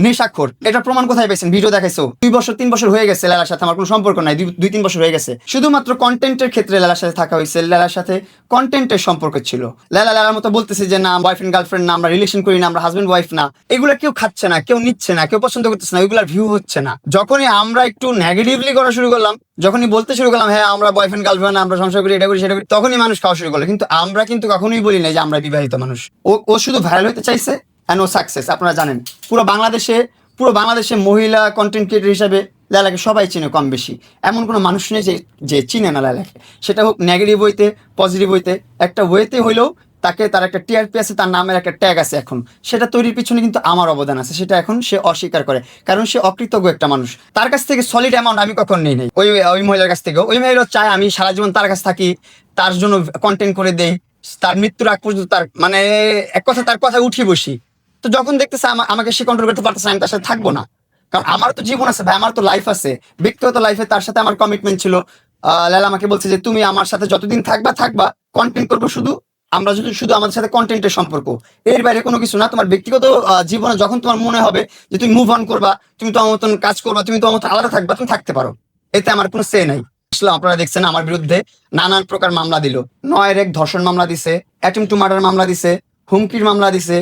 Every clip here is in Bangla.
নেশাখোর। এটা প্রমাণ কোথায় পেয়েছেন? ভিডিও দেখাইছো। 2 বছর 3 বছর হয়ে গেছে লেলার সাথে আমার কোনো সম্পর্ক নাই। 2-3 বছর হয়ে গেছে। শুধুমাত্র কন্টেন্টের ক্ষেত্রে লেলার সাথে থাকা হয়েছে। লেলার সাথে কন্টেন্টের সম্পর্ক ছিল। লেলার মতো বলতেছে যে না বয়ফ্রেন্ড গার্লফ্রেন্ড না, আমরা রিলেশন করি না, আমরা হাজবেন্ড ওয়াইফ না। এগুলো কেউ খাচ্ছে না, কেউ নিচ্ছে না, কেউ পছন্দ করতেছে না, ওইগুলোর ভিউ হচ্ছে না। যখনই আমরা একটু নেগেটিভলি করা শুরু করলাম, যখনই বলতে শুরু করলাম হ্যাঁ আমরা বয়ফ্রেন্ড গার্লফ্রেন্ড, আমরা সংসার করি, এটা করি সেটা করি, তখনই মানুষ খাওয়া শুরু করলো। কিন্তু আমরা কিন্তু কখনোই বলি না যে আমরা বিবাহিত মানুষ। ও শুধু ভাইরাল হতে চাইছে অ্যান্ড ও সাকসেস। আপনারা জানেন পুরো বাংলাদেশে মহিলা কন্টেন্ট ক্রিয়েটর হিসেবে লালাকে সবাই চিনে কম বেশি। এমন কোনো মানুষ নেই যে চিনে না লালাকে। সেটা হোক নেগেটিভ হইতে পজিটিভ হইতে, একটা ওয়েতে হইলেও তার একটা টিআরপি আছে, তার নামের একটা ট্যাগ আছে। এখন সেটা তৈরির পিছনে কিন্তু আমার অবদান আছে, সেটা এখন সে অস্বীকার করে, কারণ সে অকৃতজ্ঞ একটা মানুষ। তার কাছ থেকে সলিড অ্যামাউন্ট আমি কখন নেই নাই ওই মহিলার কাছ থেকেও। ওই মহিলা চায় আমি সারা জীবন তার কাছে থাকি, তার জন্য কন্টেন্ট করে দেই, তার মৃত্যুর আগ পর্যন্ত তার মানে এক কথা তার কথা উঠি বসি। তো যখন দেখতেছে আমাকে সে কন্ট্রোল করতে পারতেছে, আমি তার সাথে থাকবো না। কারণ আমার তো জীবন আছে ভাই, আমার তো লাইফ আছে, ব্যক্তিগত লাইফে তার সাথে আমার কমিটমেন্ট ছিল। লালা আমাকে বলছে যে তুমি আমার সাথে যতদিন থাকবা, কন্টেন্ট করবো শুধু, আমরা যদি শুধু আমাদের সাথে কন্টেন্টের সম্পর্ক, এর বাইরে কোনো কিছু না। তোমার ব্যক্তিগত জীবনে যখন তোমার মনে হবে যে তুমি মুভ অন করবা, তুমি তোমার মতন কাজ করবা, তুমি তোমার মতন আলাদা থাকবা, তুমি থাকতে পারো। এতে আমার কোনো সে নাই। আসলে আপনারা দেখছেন আমার বিরুদ্ধে নানান প্রকার মামলা দিল। 9-1 ধর্ষণ মামলা দিছে, অ্যাটেম্পট টু মার্ডার মামলা দিছে, হুমকির মামলা দিছে,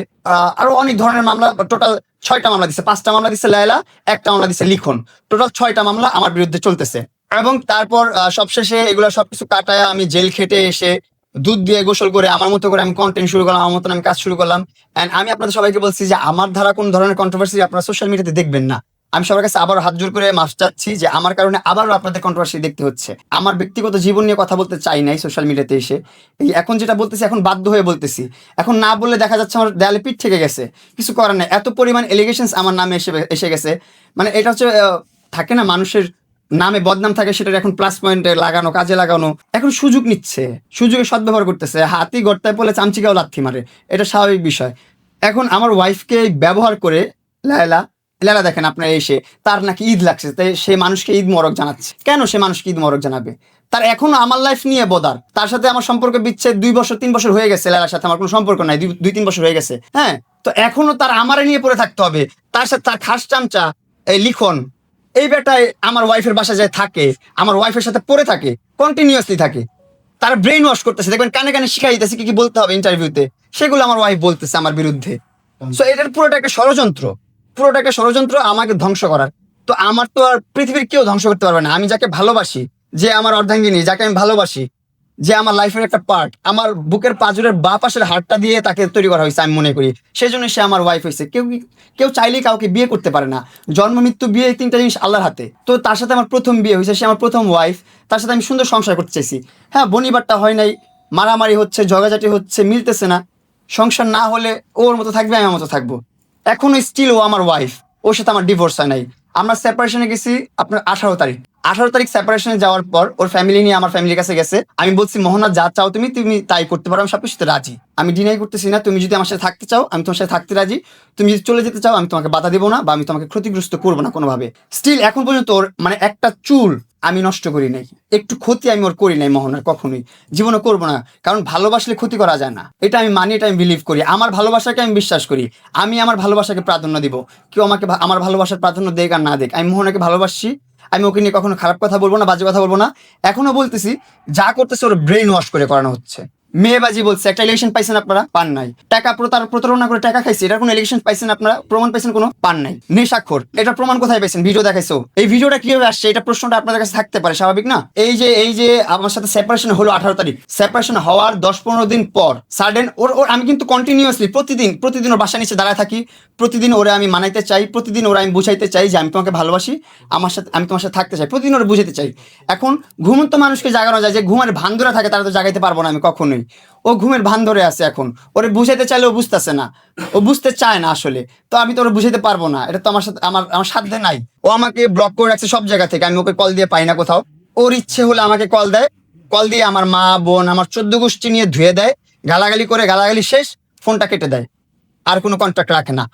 আরো অনেক ধরনের মামলা। টোটাল 6টা মামলা দিছে। 5টা মামলা দিছে লায়লা, একটা মামলা দিছে লিখন। টোটাল 6টা মামলা আমার বিরুদ্ধে চলতেছে। এবং তারপর সবশেষে এগুলো সবকিছু কাটায় আমি জেল খেটে এসে দুধ দিয়ে গোসল করে আমার মতো করে আমি কন্টেন্ট শুরু করলাম, আমার মতন আমি কাজ শুরু করলাম। এন্ড আমি আপনাদের সবাইকে বলছি যে আমার দ্বারা কোন ধরনের কন্ট্রোভার্সি আপনারা সোশ্যাল মিডিয়াতে দেখবেন না। আমি সবার কাছে আবার হাত জোর করে মাফ চাচ্ছি যে আমার কারণে আবারও আপনাদের কন্ট্রোভার্সি দেখতে হচ্ছে। আমার ব্যক্তিগত জীবন নিয়ে কথা বলতে চাই নাই সোশ্যাল মিডিয়াতে এসে। এই এখন যেটা বলতেছি এখন বাধ্য হয়ে বলতেছি। এখন না বললে দেখা যাচ্ছে আমার দেয়ালে পিঠ থেকে গেছে, কিছু করার নাই। এত পরিমাণ এলিগেশনস আমার নামে এসে গেছে। মানে এটা হচ্ছে থাকে না মানুষের নামে বদনাম থাকে, সেটা এখন প্লাস পয়েন্টে লাগানো, কাজে লাগানো। এখন সুযোগ নিচ্ছে, সুযোগের সদ্ব্যবহার করতেছে। হাতি গর্তায় পড়লে চামচিকাও লাথি মারে, এটা স্বাভাবিক বিষয়। এখন আমার ওয়াইফকে ব্যবহার করে লায়লা দেখেন আপনার এসে তার নাকি ঈদ লাগছে, তাই সে মানুষকে ঈদ মরক জানাচ্ছে। কেন সে মানুষকে ঈদ মরক জানাবে? তার এখনো আমার লাইফ নিয়ে বদার। তার সাথে আমার সম্পর্ক বিচ্ছেদ 2 বছর 3 বছর হয়ে গেছে। লায়লার সাথে আমার কোনো সম্পর্ক নাই, 2-3 বছর হয়ে গেছে। হ্যাঁ, তো এখনো তার আমারে নিয়ে পড়ে থাকতে হবে। তার সাথে তার খাস চামচা এই লিখন, এই বেটায় আমার ওয়াইফের বাসায় যায় থাকে, আমার ওয়াইফের সাথে পড়ে থাকে, কন্টিনিউয়াসলি থাকে। তার ব্রেন ওয়াশ করতেছে, দেখবেন কানে কানে শিখাই দিতেছে কি কি বলতে হবে ইন্টারভিউতে, সেগুলো আমার ওয়াইফ বলতেছে আমার বিরুদ্ধে। সো এটার পুরোটা একটা ষড়যন্ত্র আমাকে ধ্বংস করার। তো আমার তো আর পৃথিবীর কেউ ধ্বংস করতে পারবে না। আমি যাকে ভালোবাসি, যে আমার অর্ধাঙ্গিনী, যাকে আমি ভালোবাসি, যে আমার লাইফের একটা পার্ট, আমার বুকের পাঁজরের বাঁ পাশের হাড়টা দিয়ে তাকে তৈরি করা হয়েছে আমি মনে করি, সেই জন্য সে আমার ওয়াইফ হয়েছে। কেউ চাইলেই কাউকে বিয়ে করতে পারে না। জন্ম মৃত্যু বিয়ে, 3টা জিনিস আল্লাহর হাতে। তো তার সাথে আমার প্রথম বিয়ে হয়েছে, সে আমার প্রথম ওয়াইফ। তার সাথে আমি সুন্দর সংসার করতে চাইছি। হ্যাঁ, বনিবারটা হয় নাই, মারামারি হচ্ছে, ঝগড়াঝাটি হচ্ছে, মিলতেছে না। সংসার না হলে ওর মতো থাকবে, আমি আমার মতো থাকবো। এখনো স্টিল ও আমার ওয়াইফ, ওর সাথে আমার ডিভোর্স হয় নাই। আমরা সেপারেশনে গেছি আপনার 18 তারিখ সেপারেশনে যাওয়ার পর ওর ফ্যামিলি নিয়ে আমার ফ্যামিলির কাছে গেছে। আমি বলছি মোহনা যা চাও তুমি তাই করতে পারো, আমি সবকিছুতে রাজি, আমি ডিনাই করতেছি না। তুমি যদি আমার সাথে থাকতে চাও আমি তোমার সাথে থাকতে রাজি, তুমি যদি চলে যেতে চাও আমি তোমাকে বাধা দেবো না, বা আমি তোমাকে ক্ষতিগ্রস্ত করবো না কোনোভাবে। স্টিল এখন পর্যন্ত ওর মানে একটা চুল আমি নষ্ট করি নাই, একটু ক্ষতি আমি ওর করি নাই মোহনার, কখনোই জীবনে করবো না। কারণ ভালোবাসলে ক্ষতি করা যায় না, এটা আমি মানি, এটা আমি বিলিভ করি। আমার ভালোবাসাকে আমি বিশ্বাস করি, আমি আমার ভালোবাসাকে প্রাধান্য দিব। কেউ আমাকে আমার ভালোবাসার প্রাধান্য দেখ আর না দেখ, আমি মোহনাকে ভালোবাসি। আমি ওকে নিয়ে কখনো খারাপ কথা বলবো না, বাজে কথা বলবো না। এখনো বলতেছি, যা করতেছে ওর ব্রেন ওয়াশ করে করানো হচ্ছে। মেয়েবাজি বলছে, একটা ইলেকশন পাইছেন আপনারা? পান নাই। টাকা প্রতারণা করে টাকা খাইছে, এটার কোনো ইলেকশন পাইছেন আপনারা? প্রমাণ পাইছেন কোনো? পান নাই। নেশাখোর, এটা প্রমাণ কোথায় পাইছেন? ভিডিও দেখাইছো। এই ভিডিওটা কিভাবে আসছে, এটা প্রশ্নটা আপনাদের কাছে থাকতে পারে, স্বাভাবিক না? এই যে আমার সাথে সেপারেশন হলো 18 তারিখ, সেপারেশন হওয়ার 10-15 দিন পর সাডেন ওর আমি কিন্তু কন্টিনিউয়াসলি প্রতিদিন ওর বাসা নিচে দাঁড়ায় থাকি। প্রতিদিন ওরে আমি মানাইতে চাই, প্রতিদিন ওরা আমি বুঝাইতে চাই যে আমি তোমাকে ভালোবাসি, আমি তোমার সাথে থাকতে চাই, প্রতিদিন ওরা বুঝাইতে চাই। এখন ঘুমন্ত মানুষকে জাগানো যায়, যে ঘুমের ভান ধরে থাকে তারা তো জাগাইতে পারবো না আমি কখনোই। ও ঘুমের ভান ধরে আছে, এখন ওরে বুঝাইতে চাইলে ও বুঝতেছে না, ও বুঝতে চায় না আসলে। তো আমি তো ওরে বুঝাইতে পারবো না, এটা তো আমার সাথে আমার সাধ্যে নাই। ও আমাকে ব্লক করে রাখছে সব জায়গা থেকে, আমি ওকে কল দিয়ে পাই না কোথাও। ওর ইচ্ছে হলে আমাকে কল দেয়, কল দিয়ে আমার মা বোন আমার 14 গোষ্ঠী নিয়ে ধুয়ে দেয়, গালাগালি করে, গালাগালি শেষ, ফোনটা কেটে দেয়, আর কোনো কন্ট্যাক্ট রাখে না।